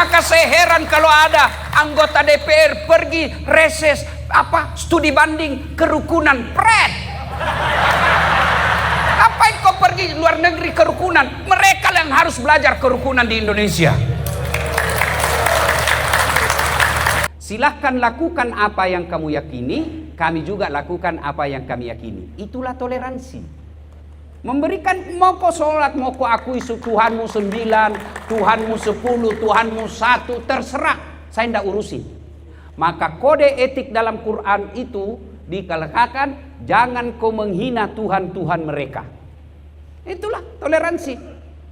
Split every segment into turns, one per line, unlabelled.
Maka saya heran kalau ada anggota DPR pergi reses studi banding kerukunan. Pret. Ngapain kau pergi luar negeri kerukunan? Mereka yang harus belajar kerukunan di Indonesia. Silahkan lakukan apa yang kamu yakini, kami juga lakukan apa yang kami yakini. Itulah toleransi. Memberikan, mau kau sholat, mau kau akui Tuhanmu 9, Tuhanmu 10, Tuhanmu 1, terserah, saya tidak urusin. Maka kode etik dalam Quran itu dikatakan, jangan kau menghina Tuhan-Tuhan mereka. Itulah toleransi.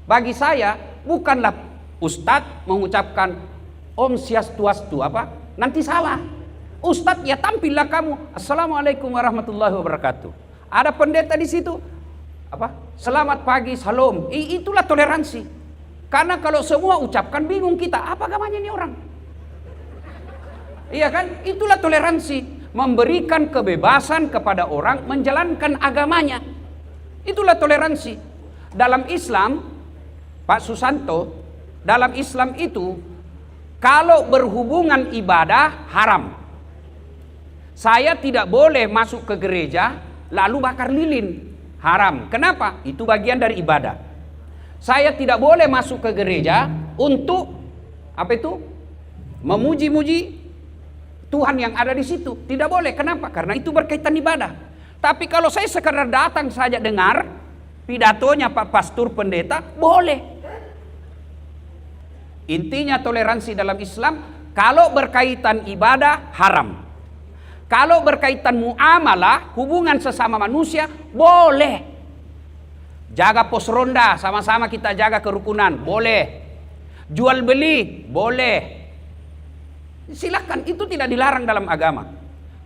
Bagi saya, bukanlah Ustadz mengucapkan Om Swastiastu nanti salah. Ustadz ya tampillah kamu, Assalamualaikum warahmatullahi wabarakatuh. Ada pendeta di situ, selamat pagi, salam. Itulah toleransi. Karena kalau semua ucapkan bingung kita, apa agamanya ini orang? Iya kan? Itulah toleransi. Memberikan kebebasan kepada orang menjalankan agamanya. Itulah toleransi. Dalam Islam, Pak Susanto, dalam Islam itu kalau berhubungan ibadah haram. Saya tidak boleh masuk ke gereja lalu bakar lilin. Haram. Kenapa? Itu bagian dari ibadah. Saya tidak boleh masuk ke gereja untuk memuji-muji Tuhan yang ada di situ. Tidak boleh. Kenapa? Karena itu berkaitan ibadah. Tapi kalau saya sekedar datang saja dengar pidatonya Pak Pastor Pendeta, boleh. Intinya toleransi dalam Islam, kalau berkaitan ibadah haram. Kalau berkaitan muamalah, hubungan sesama manusia, boleh. Jaga pos ronda, sama-sama kita jaga kerukunan, boleh. Jual beli, boleh. Silakan, itu tidak dilarang dalam agama.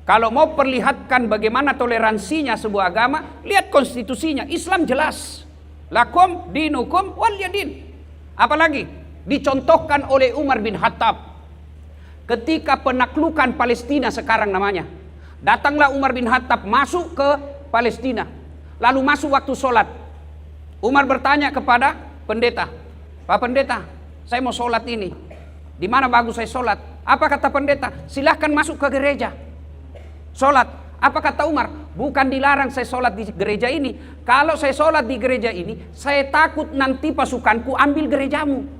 Kalau mau perlihatkan bagaimana toleransinya sebuah agama, lihat konstitusinya. Islam jelas. Lakum dinukum waliyadin. Apalagi dicontohkan oleh Umar bin Khattab. Ketika penaklukan Palestina sekarang namanya, datanglah Umar bin Khattab masuk ke Palestina, lalu masuk waktu sholat. Umar bertanya kepada pendeta, Pak Pendeta, saya mau sholat ini, di mana bagus saya sholat? Apa kata pendeta? Silahkan masuk ke gereja, sholat. Apa kata Umar? Bukan dilarang saya sholat di gereja ini. Kalau saya sholat di gereja ini, saya takut nanti pasukanku ambil gerejamu.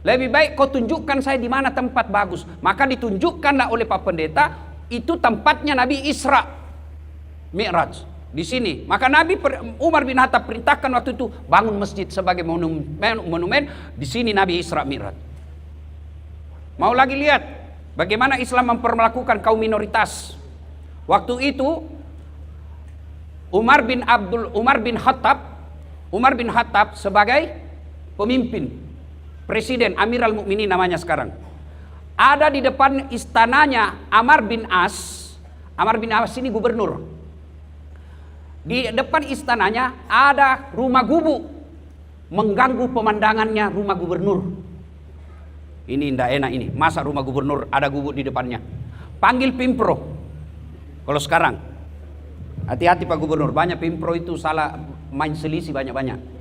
Lebih baik kau tunjukkan saya di mana tempat bagus. Maka ditunjukkanlah oleh Pak Pendeta, itu tempatnya Nabi Isra Mi'raj di sini. Maka Umar bin Khattab perintahkan waktu itu bangun masjid sebagai monumen di sini Nabi Isra Mi'raj. Mau lagi lihat bagaimana Islam memperlakukan kaum minoritas. Waktu itu Umar bin Khattab sebagai pemimpin, Presiden Amirul Mukminin namanya sekarang. Ada di depan istananya Amr bin As. Amr bin As ini gubernur. Di depan istananya ada rumah gubuk. Mengganggu pemandangannya rumah gubernur. Ini tidak enak ini. Masa rumah gubernur ada gubuk di depannya? Panggil Pimpro. Kalau sekarang, hati-hati Pak Gubernur. Banyak Pimpro itu salah main selisih banyak-banyak.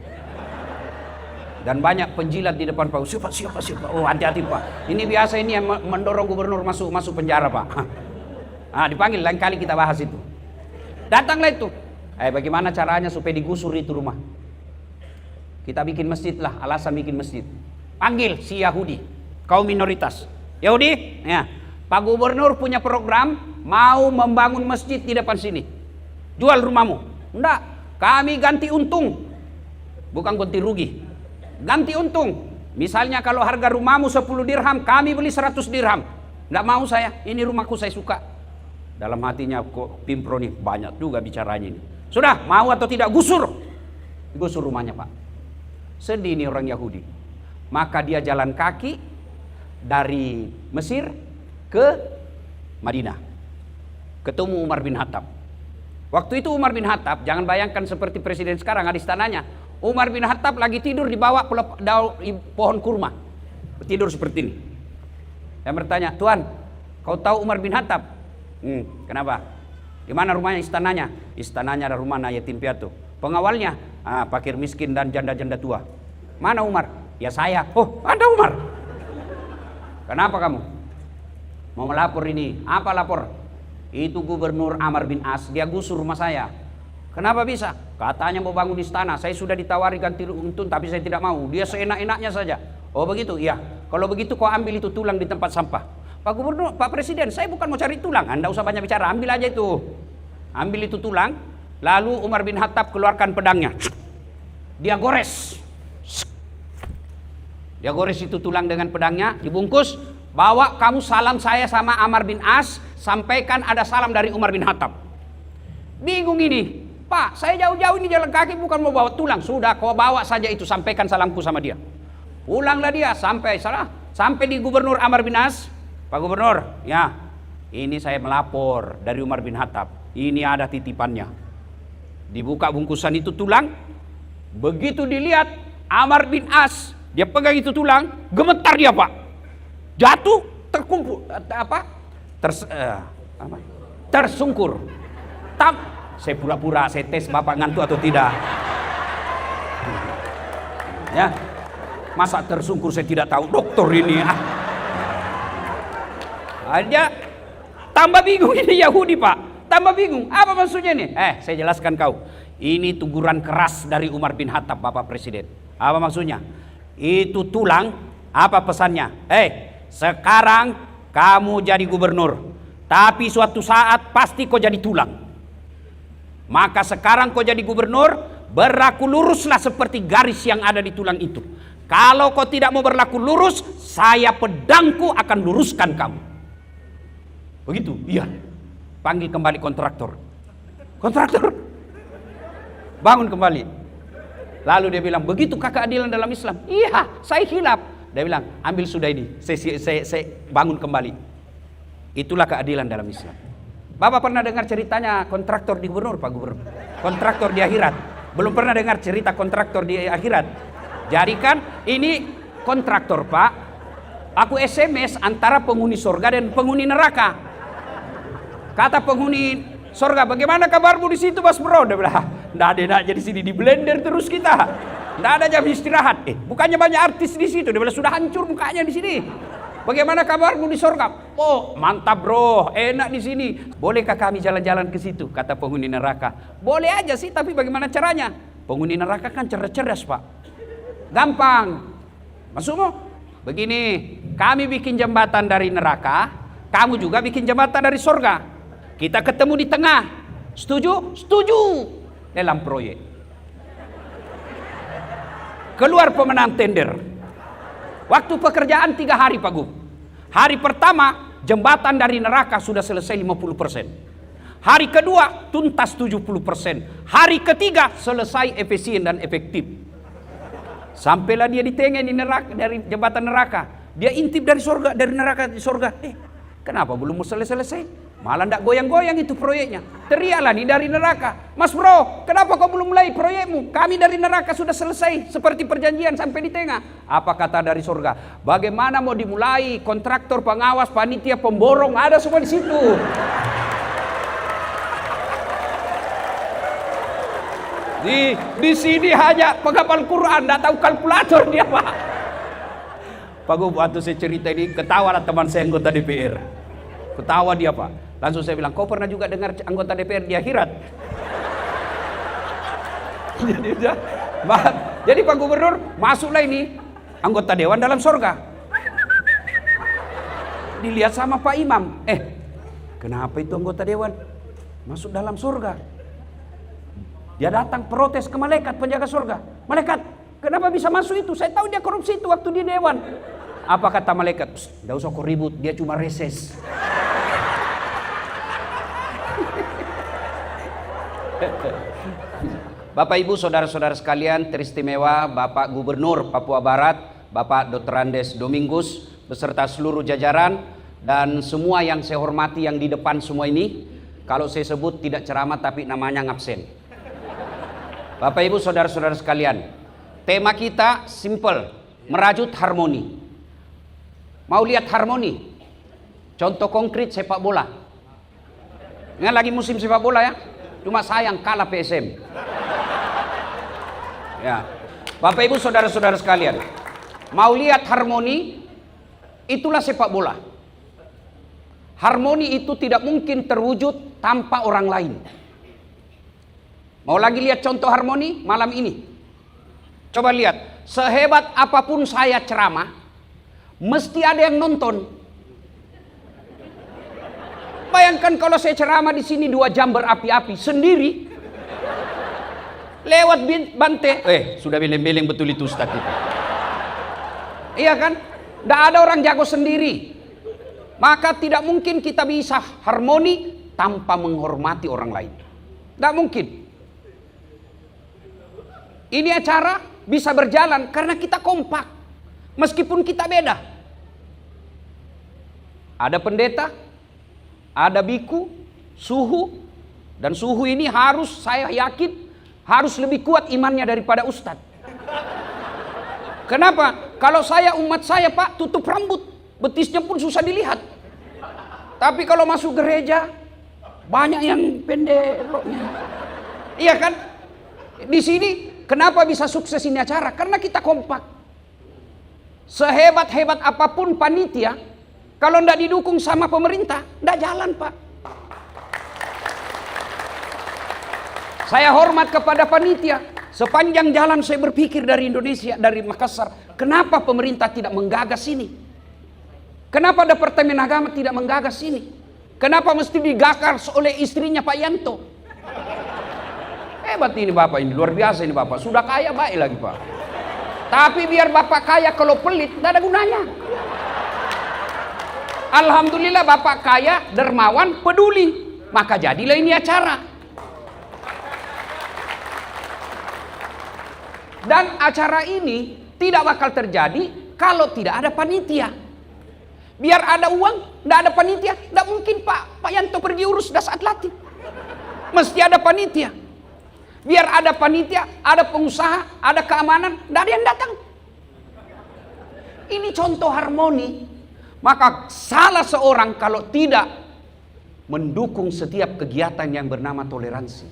Dan banyak penjilat di depan Pak. Siapa? Oh, hati-hati Pak. Ini biasa ini yang mendorong gubernur masuk penjara Pak. Dipanggil lain kali kita bahas itu. Datanglah itu. Bagaimana caranya supaya digusur itu rumah? Kita bikin masjid lah. Alasan bikin masjid. Panggil si Yahudi, kaum minoritas. Yahudi, ya. Pak Gubernur punya program mau membangun masjid di depan sini. Jual rumahmu. Enggak. Kami ganti untung. Bukan ganti rugi. Ganti untung. Misalnya kalau harga rumahmu 10 dirham, kami beli 100 dirham. Nggak mau saya, ini rumahku saya suka. Dalam hatinya kok Pimpro nih banyak juga bicaranya ini. Sudah, mau atau tidak gusur. Gusur rumahnya Pak. Sedih ini orang Yahudi. Maka dia jalan kaki dari Mesir ke Madinah. Ketemu Umar bin Khattab. Waktu itu Umar bin Khattab, jangan bayangkan seperti presiden sekarang ada istananya. Umar bin Khattab lagi tidur di bawah pohon kurma. Tidur seperti ini. Saya bertanya, Tuan, kau tahu Umar bin Khattab? Kenapa? Di mana rumahnya, istananya? Istananya ada rumah yatim piatu. Pengawalnya, fakir miskin dan janda-janda tua. Mana Umar? Ya saya. Oh, Anda Umar. Kenapa kamu? Mau melapor ini. Apa lapor? Itu Gubernur Amr bin As, dia gusur rumah saya. Kenapa bisa? Katanya mau bangun istana. Saya sudah ditawari ganti untung tapi saya tidak mau. Dia seenak-enaknya saja. Oh begitu? Iya. Kalau begitu kau ambil itu tulang di tempat sampah. Pak Gubernur, Pak Presiden, saya bukan mau cari tulang. Anda usah banyak bicara, ambil aja itu. Ambil itu tulang. Lalu Umar bin Khattab keluarkan pedangnya. Dia gores. Dia gores itu tulang dengan pedangnya, dibungkus. Bawa kamu salam saya sama Amr bin As, sampaikan ada salam dari Umar bin Khattab. Bingung ini, Pak, saya jauh-jauh ini jalan kaki bukan mau bawa tulang. Sudah, kau bawa saja itu, sampaikan salamku sama dia. Pulanglah dia sampai di Gubernur Amr bin As. Pak Gubernur, ya, ini saya melapor dari Umar bin Khattab. Ini ada titipannya. Dibuka bungkusan itu tulang. Begitu dilihat Amr bin As, dia pegang itu tulang, gemetar dia Pak. Jatuh, terkumpul, tersungkur. Saya pura-pura, saya tes Bapak ngantuk atau tidak. Ya, masa tersungkur saya tidak tahu, dokter ini. Aja tambah bingung ini Yahudi Pak, tambah bingung. Apa maksudnya ini? Saya jelaskan kau. Ini teguran keras dari Umar bin Khattab Bapak Presiden. Apa maksudnya? Itu tulang, apa pesannya? Sekarang kamu jadi gubernur, tapi suatu saat pasti kau jadi tulang. Maka sekarang kau jadi gubernur, berlaku luruslah seperti garis yang ada di tulang itu. Kalau kau tidak mau berlaku lurus, saya pedangku akan luruskan kamu. Begitu? Iya. Panggil kembali kontraktor. Kontraktor, bangun kembali. Lalu dia bilang, begitukah keadilan dalam Islam? Iya, saya khilaf. Dia bilang, ambil sudah ini, saya bangun kembali. Itulah keadilan dalam Islam. Bapak pernah dengar ceritanya kontraktor di gubernur, Pak Gubernur? Kontraktor di akhirat. Belum pernah dengar cerita kontraktor di akhirat. Jadi kan ini kontraktor Pak. Aku SMS antara penghuni surga dan penghuni neraka. Kata penghuni surga, bagaimana kabarmu di situ Mas Bro? Dia bilang, nggak ada enaknya di sini, di blender terus kita. Nggak ada jam istirahat. Bukannya banyak artis di situ? Dia bilang, sudah hancur mukanya di sini. Bagaimana kabarmu di surga? Oh, mantap bro, enak di sini. Bolehkah kami jalan-jalan ke situ? Kata penghuni neraka. Boleh aja sih, tapi bagaimana caranya? Penghuni neraka kan cerdas-cerdas Pak. Gampang. Maksudmu? Begini, kami bikin jembatan dari neraka, kamu juga bikin jembatan dari surga. Kita ketemu di tengah. Setuju? Setuju. Dalam proyek. Keluar pemenang tender. Waktu pekerjaan 3 hari Pak Gub. Hari pertama jembatan dari neraka sudah selesai 50%. Hari kedua tuntas 70%. Hari ketiga selesai efisien dan efektif. Sampailah dia di tengah di neraka, dari jembatan neraka. Dia intip dari surga, dari neraka di surga. Kenapa belum selesai? Malah ndak goyang-goyang itu proyeknya. Teriaklah nih dari neraka, Mas Bro, kenapa kau belum mulai proyekmu? Kami dari neraka sudah selesai seperti perjanjian sampai di tengah. Apa kata dari surga? Bagaimana mau dimulai? Kontraktor, pengawas, panitia, pemborong ada semua di situ. Di sini hanya penghafal Quran, ndak tahu kalkulator dia Pak. Pak Gub, waktu saya cerita ini ketawa lah teman saya anggota DPR. Ketawa dia Pak. Langsung saya bilang, kau pernah juga dengar anggota DPR di akhirat? Jadi Pak Gubernur, masuklah ini anggota dewan dalam surga. Dilihat sama Pak Imam. Kenapa itu anggota dewan masuk dalam surga? Dia datang protes ke malaikat penjaga surga. Malaikat, kenapa bisa masuk itu? Saya tahu dia korupsi itu waktu di dewan. Apa kata malaikat? Tidak usah kau ribut, dia cuma reses. Bapak Ibu saudara-saudara sekalian, teristimewa Bapak Gubernur Papua Barat, Bapak Dr. Andes Domingus beserta seluruh jajaran dan semua yang saya hormati yang di depan semua ini. Kalau saya sebut tidak ceramah tapi namanya ngabsen. Bapak Ibu saudara-saudara sekalian, tema kita simple, merajut harmoni. Mau lihat harmoni? Contoh konkret sepak bola. Ini lagi musim sepak bola ya. Cuma sayang kalah PSM. Ya. Bapak Ibu saudara-saudara sekalian, Mau lihat harmoni? Itulah sepak bola. Harmoni itu tidak mungkin terwujud tanpa orang lain. Mau lagi lihat contoh harmoni malam ini? Coba lihat, sehebat apapun saya ceramah, mesti ada yang nonton. Bayangkan kalau saya ceramah di sini 2 jam berapi-api sendiri, lewat bante, sudah beleng-beleng betul itu Ustaz itu. Iya kan? Tidak ada orang jago sendiri. Maka tidak mungkin kita bisa harmoni tanpa menghormati orang lain. Tidak mungkin. Ini acara bisa berjalan karena kita kompak. Meskipun kita beda. Ada pendeta, ada biku, suhu. Dan suhu ini harus, saya yakin, harus lebih kuat imannya daripada ustadz. Kenapa? Kalau saya, umat saya Pak, tutup rambut. Betisnya pun susah dilihat. Tapi kalau masuk gereja, banyak yang pendek roknya. Iya kan? Di sini, kenapa bisa sukses ini acara? Karena kita kompak. Sehebat-hebat apapun panitia, kalau tidak didukung sama pemerintah, tidak jalan Pak. Saya hormat kepada panitia. Sepanjang jalan saya berpikir dari Indonesia, dari Makassar, kenapa pemerintah tidak menggagas ini? Kenapa Departemen Agama tidak menggagas ini? Kenapa mesti digagas oleh istrinya Pak Yanto? Hebat ini Bapak ini, luar biasa ini Bapak. Sudah kaya baik lagi Pak. Tapi biar Bapak kaya kalau pelit, tidak ada gunanya. Alhamdulillah Bapak kaya, dermawan, peduli. Maka jadilah ini acara. Dan acara ini tidak bakal terjadi kalau tidak ada panitia. Biar ada uang, tidak ada panitia, tidak mungkin Pak Yanto pergi urus das atletik. Mesti ada panitia. Biar ada panitia, ada pengusaha, ada keamanan, tidak ada yang datang. Ini contoh harmoni. Maka salah seorang kalau tidak mendukung setiap kegiatan yang bernama toleransi.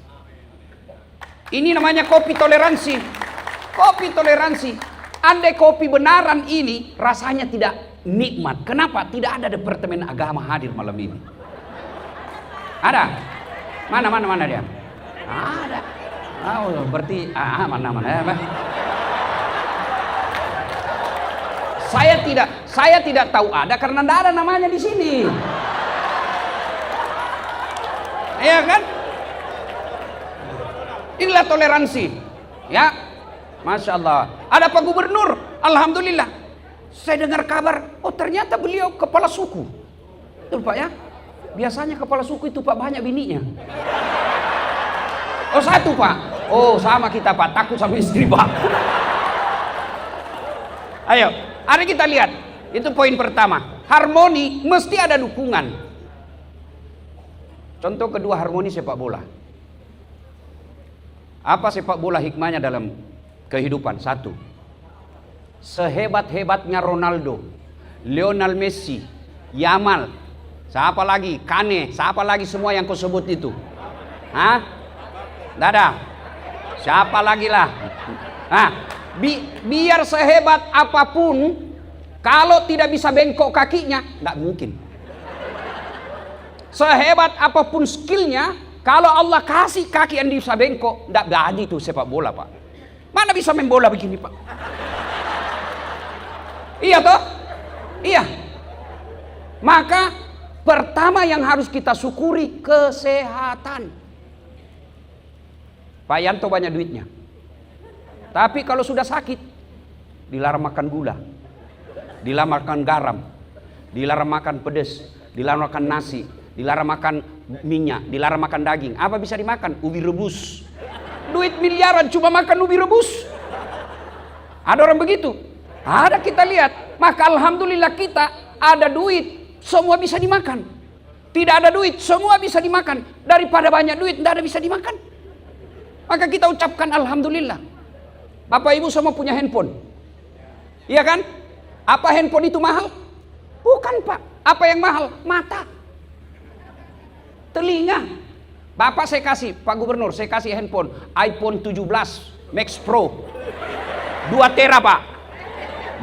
Ini namanya kopi toleransi. Kopi toleransi. Andai kopi benaran ini rasanya tidak nikmat. Kenapa? Tidak ada Departemen Agama hadir malam ini. Ada? Mana dia? Ada. Oh, berarti mana ya, Pak? Saya tidak tahu ada karena tidak ada namanya di sini. Iya kan? Inilah toleransi. Ya. Masya Allah. Ada Pak Gubernur. Alhamdulillah. Saya dengar kabar, oh ternyata beliau kepala suku. Betul Pak ya? Biasanya kepala suku itu Pak banyak bininya. Oh 1 Pak. Oh sama kita Pak, takut sama istri Pak. Ayo, mari kita lihat. Itu poin pertama. Harmoni mesti ada dukungan. Contoh kedua, harmoni sepak bola. Apa sepak bola hikmahnya dalam kehidupan? 1. Sehebat-hebatnya Ronaldo, Lionel Messi, Yamal, siapa lagi? Kane, siapa lagi semua yang kau sebut itu? Hah? Tidak ada. Siapa lagi lah? Nah, biar sehebat apapun, kalau tidak bisa bengkok kakinya, tidak mungkin. Sehebat apapun skillnya, kalau Allah kasih kaki yang bisa bengkok, tidak jadi itu sepak bola Pak. Mana bisa main bola begini Pak? Iya toh? Iya. Maka pertama yang harus kita syukuri kesehatan. Pak Yanto banyak duitnya. Tapi kalau sudah sakit, dilarang makan gula, dilarang makan garam, dilarang makan pedas, dilarang makan nasi, dilarang makan minyak, dilarang makan daging. Apa bisa dimakan? Ubi rebus. Duit miliaran cuma makan ubi rebus. Ada orang begitu? Ada, kita lihat. Maka alhamdulillah kita ada duit, semua bisa dimakan. Tidak ada duit, semua bisa dimakan. Daripada banyak duit, tidak ada bisa dimakan. Maka kita ucapkan alhamdulillah. Bapak Ibu semua punya handphone. Iya kan? Apa handphone itu mahal? Bukan Pak. Apa yang mahal? Mata. Telinga. Bapak saya kasih, Pak Gubernur, saya kasih handphone iPhone 17 Max Pro 2 tera Pak.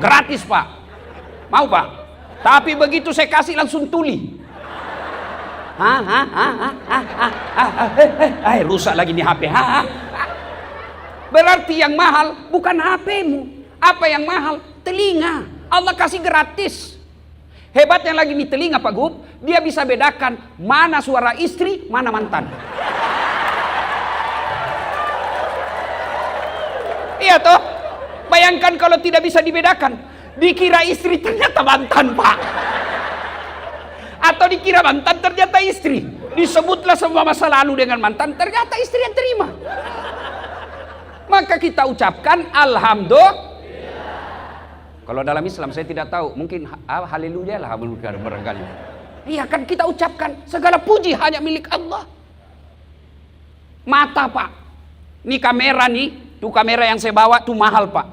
Gratis Pak. Mau Pak? Tapi begitu saya kasih langsung tuli. Rusak lagi nih HP. Berarti yang mahal bukan HP-mu. Apa yang mahal? Telinga. Allah kasih gratis. Hebatnya lagi nih telinga Pak Gub, dia bisa bedakan mana suara istri, mana mantan. Iya toh? Bayangkan kalau tidak bisa dibedakan, dikira istri ternyata mantan Pak. Atau dikira mantan ternyata istri. Disebutlah semua masa lalu dengan mantan, ternyata istri yang terima. Maka kita ucapkan alhamdulillah. Kalau dalam Islam saya tidak tahu, mungkin haleluya lah barangkali. Iya kan kita ucapkan segala puji hanya milik Allah. Mata Pak, ini kamera nih, tuh kamera yang saya bawa tuh mahal Pak.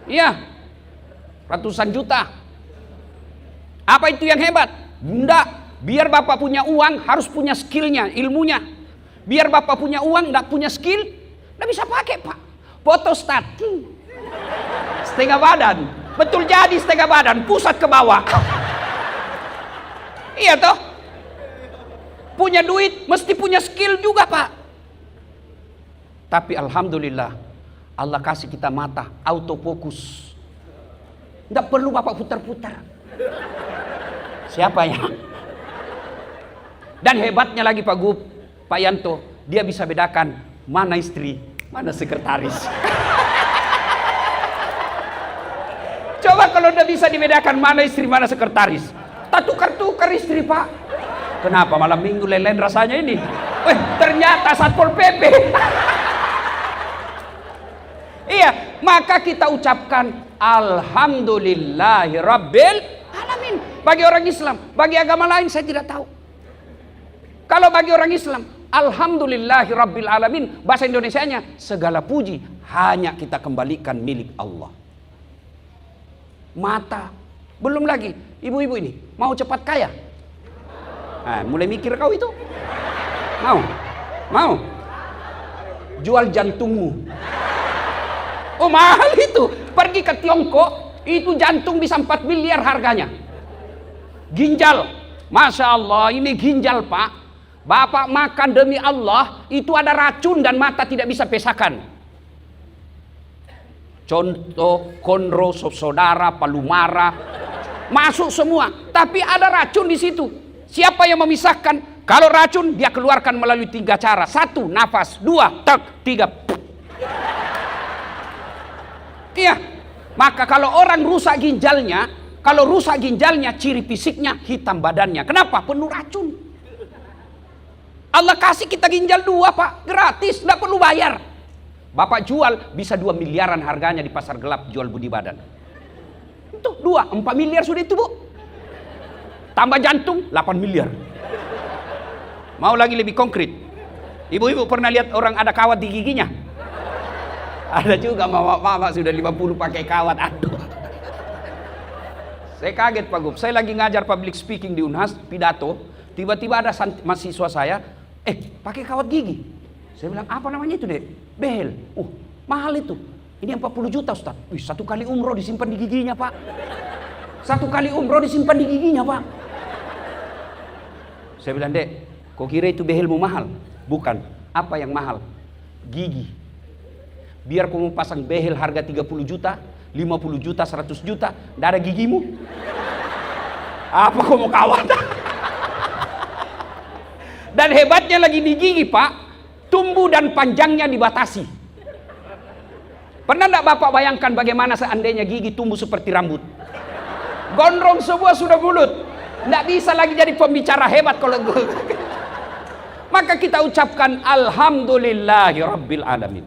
Iya, ratusan juta. Apa itu yang hebat? Bunda, biar Bapak punya uang harus punya skillnya, ilmunya. Biar Bapak punya uang nggak punya skill, nggak bisa pakai Pak. Foto static. Setengah badan, betul jadi setengah badan, pusat ke bawah. Iya toh? Punya duit, mesti punya skill juga Pak. Tapi alhamdulillah, Allah kasih kita mata autofokus. Tidak perlu Bapak putar-putar. Siapa ya? Dan hebatnya lagi Pak Gub, Pak Yanto, dia bisa bedakan mana istri, mana sekretaris. Coba kalau udah bisa dibedakan mana istri mana sekretaris, tak tukar-tukar istri Pak. Kenapa malam minggu lelen rasanya ini? Ternyata Satpol PP. Iya, maka kita ucapkan alhamdulillahirabbil alamin. Bagi orang Islam, bagi agama lain saya tidak tahu. Kalau bagi orang Islam, alhamdulillahirabbil alamin, bahasa Indonesianya segala puji hanya kita kembalikan milik Allah. Mata, belum lagi ibu-ibu ini mau cepat kaya. Mulai mikir kau itu. Mau jual jantungmu. Oh mahal itu. Pergi ke Tiongkok, itu jantung bisa 4 miliar harganya. Ginjal, Masya Allah, ini ginjal Pak. Bapak makan demi Allah, itu ada racun dan mata tidak bisa pesakan. Contoh konro, saudara, palumara, masuk semua. Tapi ada racun di situ. Siapa yang memisahkan? Kalau racun dia keluarkan melalui 3 cara. 1, nafas. 2, tek. 3. Iya. Maka kalau orang rusak ginjalnya, ciri fisiknya hitam badannya. Kenapa? Penuh racun. Allah kasih kita ginjal 2 Pak, gratis, tidak perlu bayar. Bapak jual bisa 2 miliaran harganya di pasar gelap jual budi badan. Itu 4 miliar sudah itu Bu. Tambah jantung 8 miliar. Mau lagi lebih konkret? Ibu-ibu pernah lihat orang ada kawat di giginya? Ada juga mama sudah 50 pakai kawat. Aduh. Saya kaget Pak Gub. Saya lagi ngajar public speaking di Unhas, pidato. Tiba-tiba ada mahasiswa saya, pakai kawat gigi. Saya bilang, apa namanya itu dek? Behel. Mahal itu. Ini 40 juta Ustaz. 1 kali umroh disimpan di giginya Pak. 1 kali umroh disimpan di giginya Pak. Saya bilang, dek, kau kira itu behelmu mahal? Bukan. Apa yang mahal? Gigi. Biar kau mau pasang behel harga 30 juta, 50 juta, 100 juta, tidak ada gigimu. Apa kau mau kawat? Dan hebatnya lagi di gigi Pak, tumbuh dan panjangnya dibatasi. Pernah enggak Bapak bayangkan bagaimana seandainya gigi tumbuh seperti rambut? Gondrong semua sudah mulut. Enggak bisa lagi jadi pembicara hebat kalau Maka kita ucapkan alhamdulillahirabbil alamin.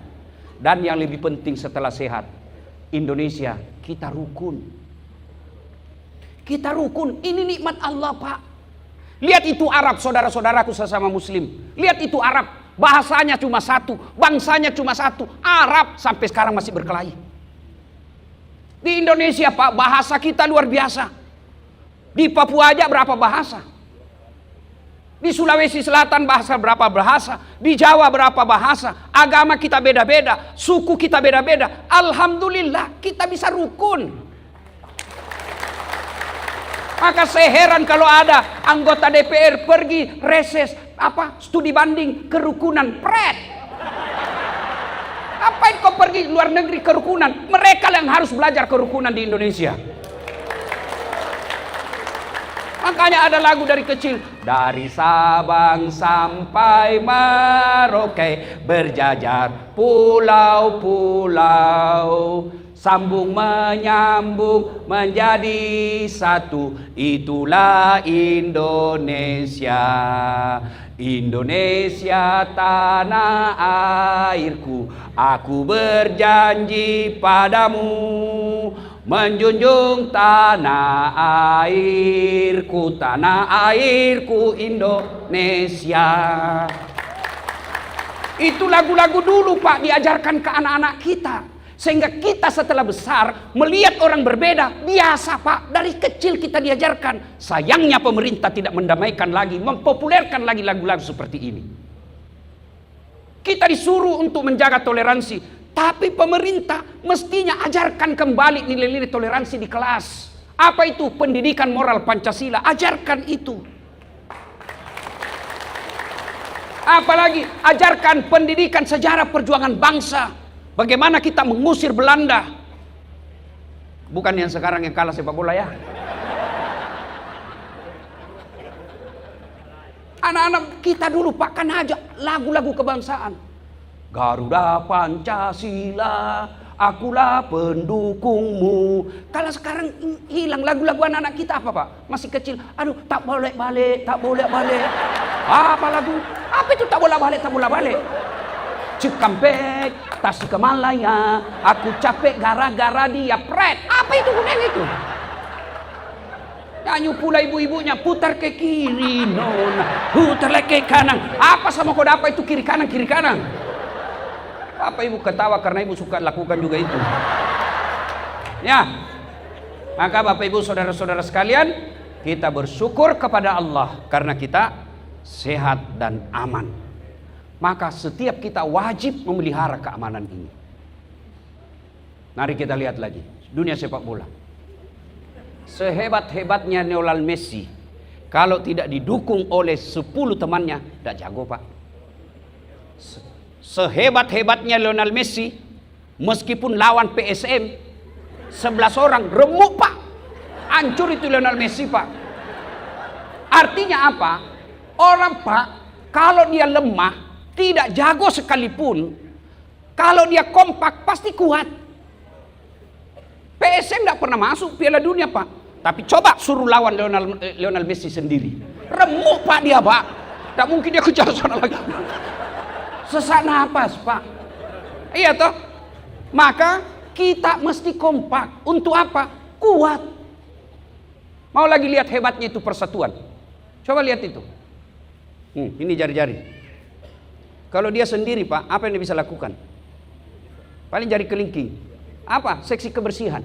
Dan yang lebih penting setelah sehat, Indonesia kita rukun. Kita rukun, ini nikmat Allah Pak. Lihat itu Arab, saudara-saudaraku sesama muslim. Lihat itu Arab. Bahasanya cuma satu, bangsanya cuma satu, Arab, sampai sekarang masih berkelahi. Di Indonesia Pak, bahasa kita luar biasa. Di Papua aja berapa bahasa? Di Sulawesi Selatan bahasa berapa bahasa, di Jawa berapa bahasa, agama kita beda-beda, suku kita beda-beda. Alhamdulillah kita bisa rukun. Maka saya heran kalau ada anggota DPR pergi reses studi banding kerukunan, pret. Ngapain kau pergi luar negeri kerukunan? Mereka yang harus belajar kerukunan di Indonesia. Makanya ada lagu dari kecil, dari Sabang sampai Merauke berjajar pulau-pulau, sambung menyambung menjadi satu, itulah Indonesia. Indonesia tanah airku, aku berjanji padamu menjunjung tanah airku Indonesia. Itu lagu-lagu dulu Pak diajarkan ke anak-anak kita. Sehingga kita setelah besar melihat orang berbeda biasa Pak. Dari kecil kita diajarkan. Sayangnya pemerintah tidak mendamaikan lagi, mempopulerkan lagi lagu-lagu seperti ini. Kita disuruh untuk menjaga toleransi, tapi pemerintah mestinya ajarkan kembali nilai-nilai toleransi di kelas. Apa itu? Pendidikan moral Pancasila. Ajarkan itu. Apalagi ajarkan pendidikan sejarah perjuangan bangsa. Bagaimana kita mengusir Belanda. Bukan yang sekarang yang kalah sepak bola ya. Anak-anak kita dulu Pak kan aja lagu-lagu kebangsaan. Garuda Pancasila, akulah pendukungmu. Kalau sekarang hilang lagu-lagu anak-anak kita apa Pak? Masih kecil, aduh tak boleh balik, tak boleh balik. Apa lagu? Apa itu tak boleh balik, tak boleh balik? Cikampek, Tasikmalaya, aku capek gara-gara dia, pret. Apa itu gunanya itu? Nyanyi pula ibu-ibunya, putar ke kiri, nona, putar lagi ke kanan. Apa sama kau dapat itu kiri kanan, kiri kanan? Apa ibu ketawa karena ibu suka lakukan juga itu? Ya, maka Bapak Ibu saudara-saudara sekalian, kita bersyukur kepada Allah karena kita sehat dan aman. Maka setiap kita wajib memelihara keamanan ini. Mari kita lihat lagi dunia sepak bola. Sehebat-hebatnya Lionel Messi, kalau tidak didukung oleh 10 temannya, tidak jago Pak. Sehebat-hebatnya Lionel Messi, meskipun lawan PSM 11 orang, remuk Pak. Hancur itu Lionel Messi Pak. Artinya apa? Orang Pak, kalau dia lemah, tidak jago sekalipun, kalau dia kompak pasti kuat. PSM tidak pernah masuk Piala Dunia Pak. Tapi coba suruh lawan Lionel Messi sendiri, remuk Pak dia Pak. Tidak mungkin dia kejar sana lagi. Sesak napas Pak. Iya toh. Maka kita mesti kompak. Untuk apa? Kuat. Mau lagi lihat hebatnya itu persatuan. Coba lihat itu. Ini jari-jari. Kalau dia sendiri Pak, apa yang dia bisa lakukan? Paling jari kelingking. Apa? Seksi kebersihan.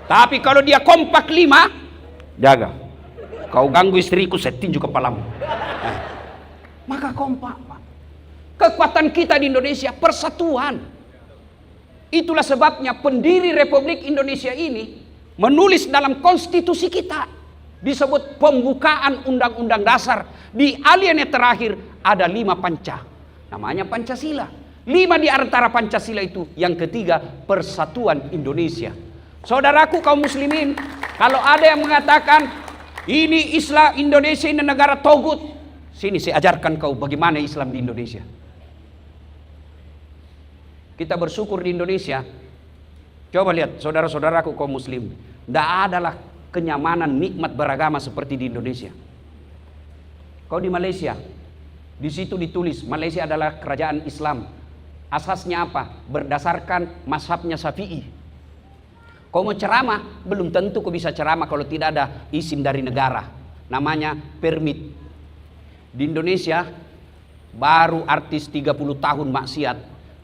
Tapi kalau dia kompak 5, jaga. Kau ganggu istriku, saya tinju kepalamu. Maka kompak Pak. Kekuatan kita di Indonesia persatuan. Itulah sebabnya pendiri Republik Indonesia ini menulis dalam konstitusi kita. Disebut pembukaan Undang-Undang Dasar. Di alinea terakhir ada 5 panca. Namanya Pancasila. 5 di antara Pancasila itu. Yang ketiga, persatuan Indonesia. Saudaraku kaum muslimin, kalau ada yang mengatakan ini Islam Indonesia ini negara togut, sini saya ajarkan kau bagaimana Islam di Indonesia. Kita bersyukur di Indonesia. Coba lihat saudara-saudaraku kaum muslim, tidak adalah kenyamanan nikmat beragama seperti di Indonesia. Kau di Malaysia, di situ ditulis Malaysia adalah kerajaan Islam. Asasnya apa? Berdasarkan mazhabnya Syafi'i. Kau mau ceramah, belum tentu kau bisa ceramah kalau tidak ada izin dari negara. Namanya permit. Di Indonesia, baru artis 30 tahun maksiat,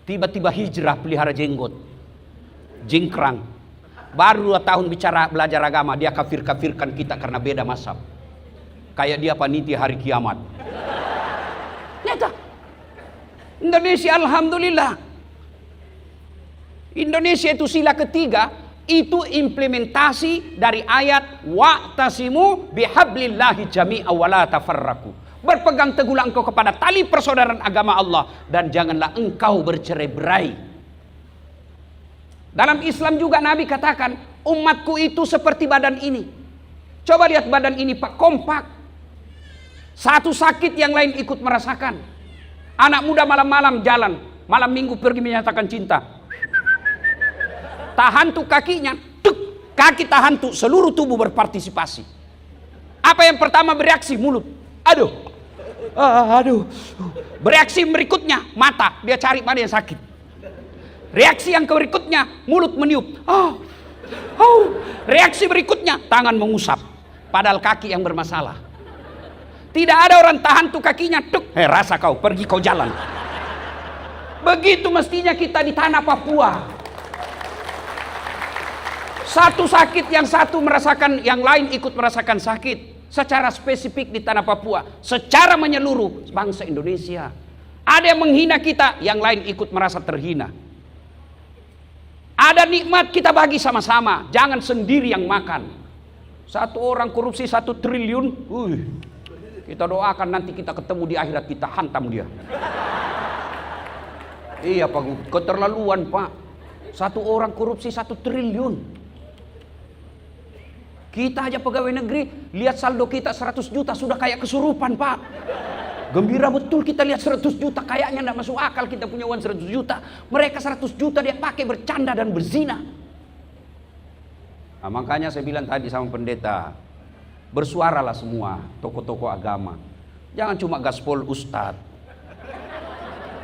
tiba-tiba hijrah pelihara jenggot, jingkrang. Baru 2 tahun belajar agama, dia kafir-kafirkan kita karena beda mazhab. Kayak dia panitia hari kiamat. Nyata. Indonesia alhamdulillah. Indonesia itu sila ketiga, itu implementasi dari ayat wa'tasimu bihablillahi jami'a wa la tafarraqu. Berpegang teguhlah engkau kepada tali persaudaraan agama Allah dan janganlah engkau bercerai-berai. Dalam Islam juga Nabi katakan, umatku itu seperti badan ini. Coba lihat badan ini Pak, kompak. Satu sakit yang lain ikut merasakan. Anak muda malam-malam jalan, malam minggu pergi menyatakan cinta. Tahan tuh kakinya, tuk, kaki tahan tuh, seluruh tubuh berpartisipasi. Apa yang pertama bereaksi? Mulut. Aduh. Aduh. Bereaksi berikutnya mata, dia cari mana yang sakit. Reaksi yang berikutnya mulut meniup. Reaksi berikutnya tangan mengusap. Padahal kaki yang bermasalah. Tidak ada orang tahan tuh kakinya, tuk. Rasa kau, pergi kau jalan. Begitu mestinya kita di tanah Papua. Satu sakit, yang satu merasakan, yang lain ikut merasakan sakit. Secara spesifik di tanah Papua, secara menyeluruh bangsa Indonesia. Ada yang menghina kita, yang lain ikut merasa terhina. Ada nikmat kita bagi sama-sama, jangan sendiri yang makan. Satu orang korupsi 1 triliun, kita doakan nanti kita ketemu di akhirat, kita hantam dia. Iya Pak, keterlaluan Pak. Satu orang korupsi 1 triliun. Kita aja pegawai negeri, lihat saldo kita 100 juta sudah kayak kesurupan Pak. Gembira betul kita lihat 100 juta, kayaknya tidak masuk akal kita punya uang 100 juta. Mereka 100 juta dia pakai bercanda dan berzina. Nah, makanya saya bilang tadi sama pendeta, bersuaralah semua tokoh-tokoh agama. Jangan cuma gaspol ustadz.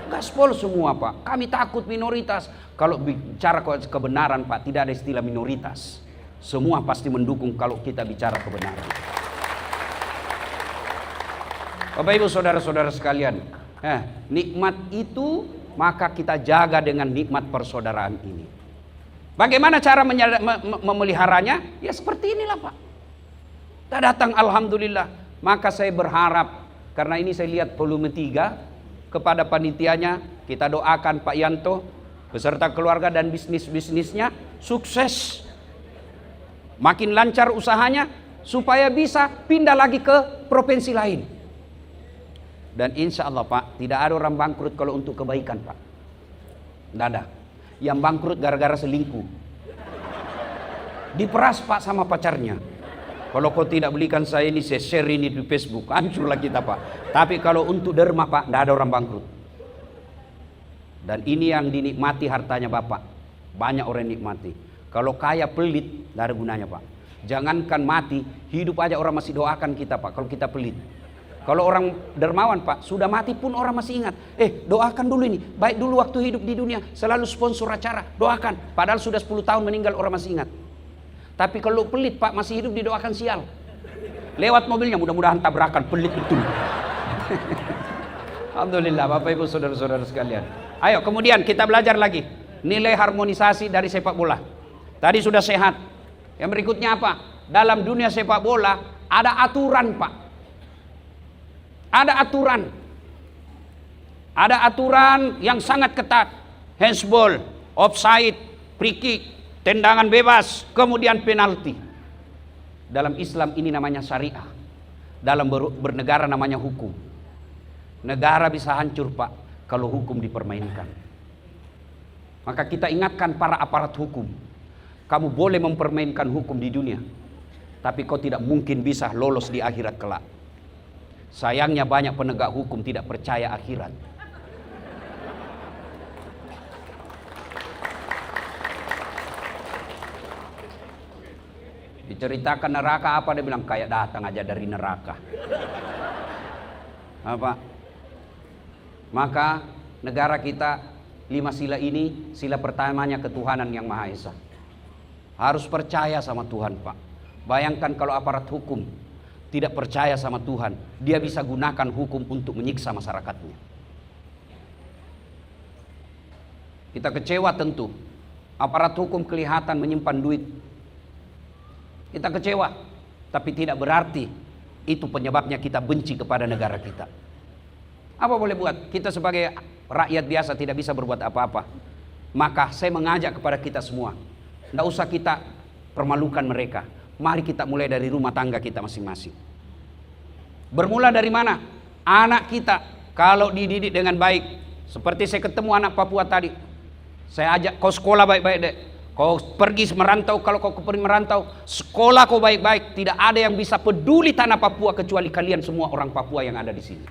Gaspol semua Pak. Kami takut minoritas. Kalau bicara kebenaran Pak, tidak ada istilah minoritas. Semua pasti mendukung kalau kita bicara kebenaran. Bapak Ibu saudara-saudara sekalian, nikmat itu maka kita jaga dengan nikmat persaudaraan ini. Bagaimana cara memeliharanya? Ya seperti inilah Pak. Kita datang alhamdulillah. Maka saya berharap, karena ini saya lihat volume 3, kepada panitianya kita doakan Pak Yanto beserta keluarga dan bisnisnya sukses. Makin lancar usahanya supaya bisa pindah lagi ke provinsi lain. Dan insya Allah Pak, tidak ada orang bangkrut kalau untuk kebaikan Pak. Tidak ada. Yang bangkrut gara-gara selingkuh. Diperas Pak sama pacarnya. Kalau kau tidak belikan saya ini, saya share ini di Facebook, hancurlah kita Pak. Tapi kalau untuk derma Pak, tidak ada orang bangkrut. Dan ini yang dinikmati hartanya Bapak. Banyak orang nikmati. Kalau kaya pelit, tidak ada gunanya Pak. Jangankan mati, hidup aja orang masih doakan kita Pak, kalau kita pelit. Kalau orang dermawan Pak, sudah mati pun orang masih ingat. Doakan dulu ini. Baik dulu waktu hidup di dunia, selalu sponsor acara. Doakan. Padahal sudah 10 tahun meninggal orang masih ingat. Tapi kalau pelit Pak, masih hidup didoakan sial. Lewat mobilnya, mudah-mudahan tabrakan. Pelit betul. Alhamdulillah Bapak Ibu saudara-saudara sekalian. Ayo kemudian kita belajar lagi. Nilai harmonisasi dari sepak bola. Tadi sudah sehat. Yang berikutnya apa? Dalam dunia sepak bola ada aturan Pak. Ada aturan. Ada aturan yang sangat ketat. Handsball, offside, free kick, tendangan bebas, kemudian penalti. Dalam Islam ini namanya syariah. Dalam bernegara namanya hukum. Negara bisa hancur Pak kalau hukum dipermainkan. Maka kita ingatkan para aparat hukum. Kamu boleh mempermainkan hukum di dunia, tapi kau tidak mungkin bisa lolos di akhirat kelak. Sayangnya banyak penegak hukum tidak percaya akhirat. Diceritakan neraka apa, dia bilang kayak datang aja dari neraka. Apa? Maka negara kita 5 sila ini, sila pertamanya ketuhanan yang Maha Esa. Harus percaya sama Tuhan Pak. Bayangkan kalau aparat hukum tidak percaya sama Tuhan, dia bisa gunakan hukum untuk menyiksa masyarakatnya. Kita kecewa tentu. Aparat hukum kelihatan menyimpan duit. Kita kecewa, tapi tidak berarti itu penyebabnya kita benci kepada negara kita. Apa boleh buat? Kita sebagai rakyat biasa tidak bisa berbuat apa-apa. Maka saya mengajak kepada kita semua, tidak usah kita permalukan mereka. Mari kita mulai dari rumah tangga kita masing-masing. Bermula dari mana? Anak kita kalau dididik dengan baik. Seperti saya ketemu anak Papua tadi, saya ajak, kau sekolah baik-baik dek. Kau pergi merantau, kalau kau pergi merantau, sekolah kau baik-baik. Tidak ada yang bisa peduli tanah Papua kecuali kalian semua orang Papua yang ada di sini.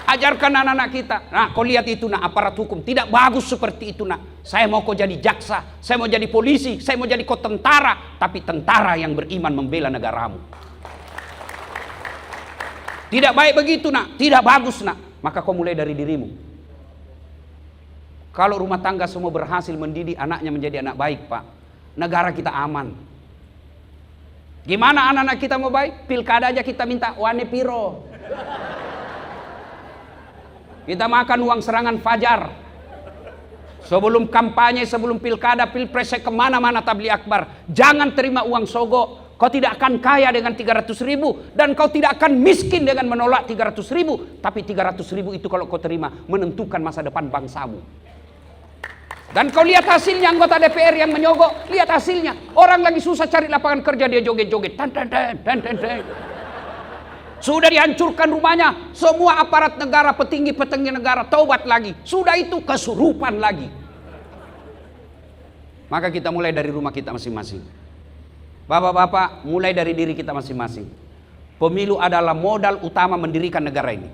Ajarkan anak-anak kita. Nah, kau lihat itu nak, aparat hukum tidak bagus seperti itu nak. Saya mau kau jadi jaksa, saya mau jadi polisi, saya mau jadi kau tentara, tapi tentara yang beriman membela negaramu. Tidak baik begitu nak, tidak bagus nak. Maka kau mulai dari dirimu. Kalau rumah tangga semua berhasil mendidik anaknya menjadi anak baik, Pak, negara kita aman. Gimana anak-anak kita mau baik? Pilkada aja kita minta wane piro. Kita makan uang serangan fajar. Sebelum kampanye, sebelum pilkada, pilpres, saya kemana-mana tabligh akbar. Jangan terima uang sogok. Kau tidak akan kaya dengan 300.000. Dan kau tidak akan miskin dengan menolak 300.000. Tapi 300.000 itu kalau kau terima, menentukan masa depan bangsamu. Dan kau lihat hasilnya anggota DPR yang menyogok. Lihat hasilnya. Orang lagi susah cari lapangan kerja, dia joget-joget. Sudah dihancurkan rumahnya. Semua aparat negara, petinggi-petinggi negara taubat lagi. Sudah itu kesurupan lagi. Maka kita mulai dari rumah kita masing-masing. Bapak-bapak, mulai dari diri kita masing-masing. Pemilu adalah modal utama mendirikan negara ini.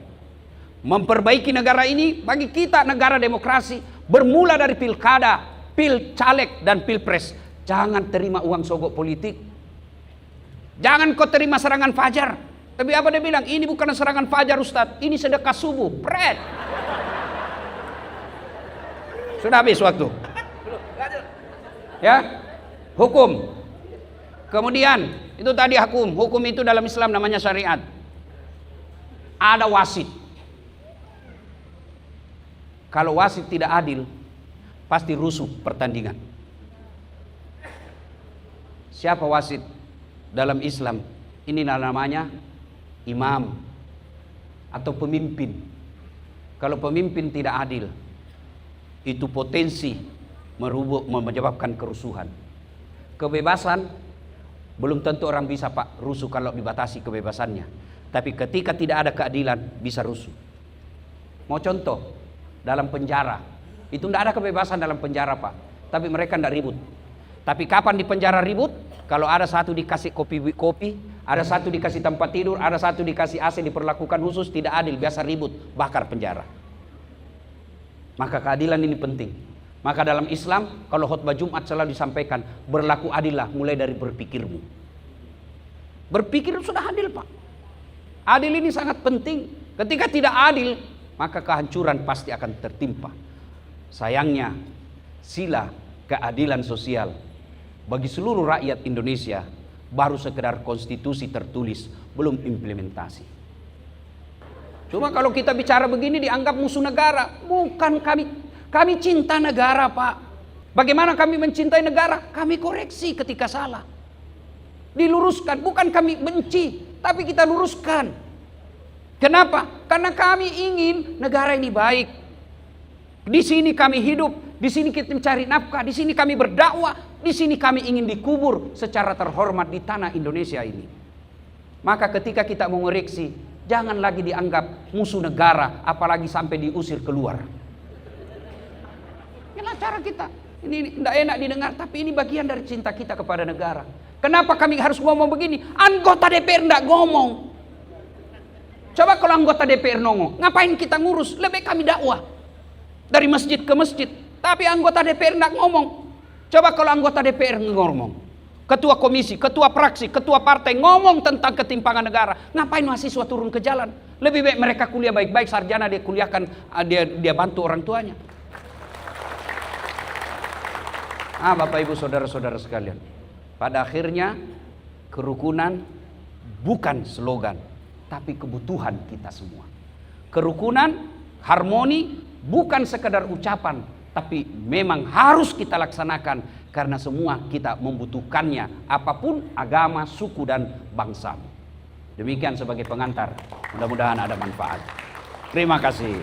Memperbaiki negara ini bagi kita negara demokrasi. Bermula dari pilkada, caleg dan pilpres. Jangan terima uang sogok politik. Jangan kau terima serangan fajar. Tapi apa dia bilang? Ini bukan serangan fajar Ustadz, ini sedekah subuh. Pret. Sudah habis waktu. Ya, hukum. Kemudian itu tadi hukum. Hukum itu dalam Islam namanya syariat. Ada wasit. Kalau wasit tidak adil, pasti rusuh pertandingan. Siapa wasit dalam Islam? Ini namanya imam atau pemimpin. Kalau pemimpin tidak adil, itu potensi menyebabkan kerusuhan. Kebebasan belum tentu orang bisa Pak rusuh kalau dibatasi kebebasannya. Tapi ketika tidak ada keadilan bisa rusuh. Mau contoh, dalam penjara itu tidak ada kebebasan dalam penjara Pak. Tapi mereka tidak ribut. Tapi kapan di penjara ribut? Kalau ada satu dikasih kopi, ada satu dikasih tempat tidur, ada satu dikasih AC, diperlakukan khusus, tidak adil, biasa ribut, bakar penjara. Maka keadilan ini penting. Maka dalam Islam, kalau khutbah Jumat selalu disampaikan, berlaku adillah mulai dari berpikirmu. Berpikir sudah adil Pak. Adil ini sangat penting. Ketika tidak adil, maka kehancuran pasti akan tertimpa. Sayangnya, sila keadilan sosial bagi seluruh rakyat Indonesia baru sekedar konstitusi tertulis, belum implementasi. Cuma kalau kita bicara begini dianggap musuh negara. Bukan, kami cinta negara Pak. Bagaimana kami mencintai negara? Kami koreksi ketika salah, diluruskan. Bukan kami benci, tapi kita luruskan. Kenapa? Karena kami ingin negara ini baik. Di sini kami hidup, di sini kita mencari nafkah, di sini kami berdakwah, di sini kami ingin dikubur secara terhormat di tanah Indonesia ini. Maka ketika kita mengoreksi, jangan lagi dianggap musuh negara, apalagi sampai diusir keluar. Inilah cara kita. Ini tidak enak didengar, tapi ini bagian dari cinta kita kepada negara. Kenapa kami harus ngomong begini? Anggota DPR tidak ngomong. Coba kalau anggota DPR ngomong, ngapain kita ngurus? Lebih kami dakwah dari masjid ke masjid. Tapi anggota DPR tidak ngomong. Coba kalau anggota DPR ngomong, ketua komisi, ketua fraksi, ketua partai ngomong tentang ketimpangan negara, ngapain mahasiswa turun ke jalan? Lebih baik mereka kuliah baik-baik, sarjana dia kuliahkan, dia bantu orang tuanya. Bapak ibu saudara-saudara sekalian, pada akhirnya kerukunan bukan slogan, tapi kebutuhan kita semua. Kerukunan, harmoni bukan sekedar ucapan, tapi memang harus kita laksanakan karena semua kita membutuhkannya, apapun agama, suku dan bangsa. Demikian sebagai pengantar, mudah-mudahan ada manfaat. Terima kasih.